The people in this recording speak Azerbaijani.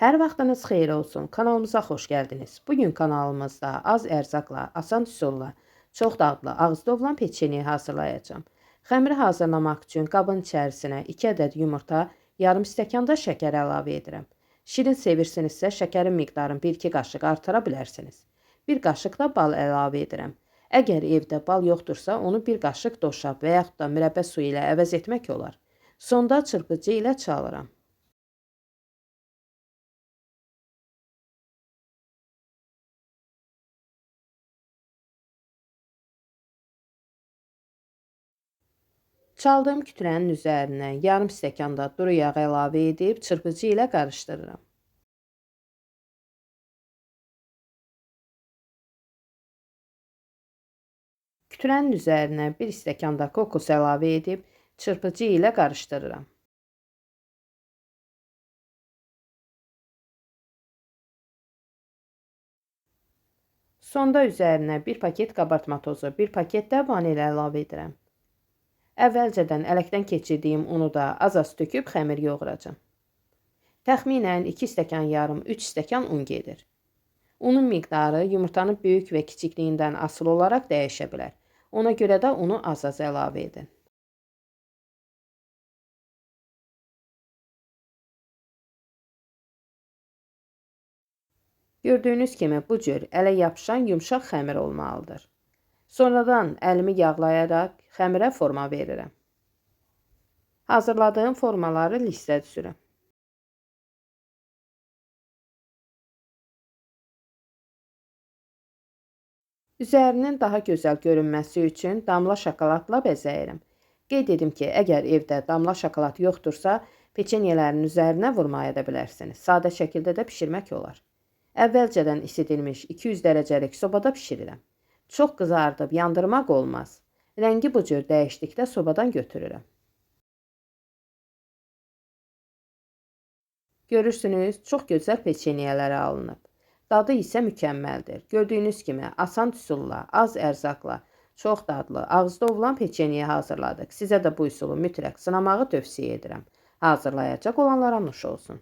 Hər vaxtınız xeyir olsun. Kanalımıza xoş gəldiniz. Bugün kanalımızda az ərzaqla, asan üsulla, çox dadlı ağızda olan peçeni hazırlayacağım. Xəmiri hazırlamaq üçün qabın içərisinə 2 ədəd yumurta, yarım stəkan da şəkər əlavə edirəm. Şirin sevirsinizsə şəkərin miqdarını 1-2 qaşıq artıra bilərsiniz. 1 qaşıq da bal əlavə edirəm. Əgər evdə bal yoxdursa, onu 1 qaşıq doşab və yaxud da mürəbbə suyu ilə əvəz etmək olar. Sonda çırpıcı ilə çalıram. Çaldığım kütlənin üzərinə yarım stəkan da duru yağ əlavə edib çırpıcı ilə qarışdırıram. Kütlənin üzərinə 1 stəkan da kokos əlavə edib çırpıcı ilə qarışdırıram. Sonda üzərinə 1 paket qabartma tozu, 1 paket də vanil əlavə edirəm. Əvvəlcədən ələkdən keçirdiyim unu da az-az töküb xəmir yoğuracam. Təxminən 2 stəkan yarım, 3 stəkan un gedir. Unun miqdarı yumurtanın böyük və kiçikliyindən asılı olaraq dəyişə bilər. Ona görə də unu az-az əlavə edin. Gördüyünüz kimi bu cür ələ yapışan yumşaq xəmir olmalıdır. Sonradan əlimi yağlayaraq xəmirə forma verirəm. Hazırladığım formaları listə düzürəm. Üzərinin daha gözəl görünməsi üçün damla şokoladla bəzəyirəm. Qeyd edim ki, əgər evdə damla şokolad yoxdursa, peçenyələrin üzərinə vurmaya da bilərsiniz. Sadə şəkildə də bişirmək olar. Əvvəlcədən isidilmiş 200 dərəcəlik sobada bişirirəm. Çox qızardıb yandırmaq olmaz. Rəngi bu cür dəyişdikdə sobadan götürürəm. Görürsünüz, çox gözəl peçenyeləri alınıb. Dadı isə mükəmməldir. Gördüyünüz kimi asan üsulla, az ərzaqla, çox dadlı, ağızda olan peçeniye hazırladıq. Sizə də bu üsulu mütləq sınamağı tövsiyə edirəm. Hazırlayacaq olanlara nuş olsun.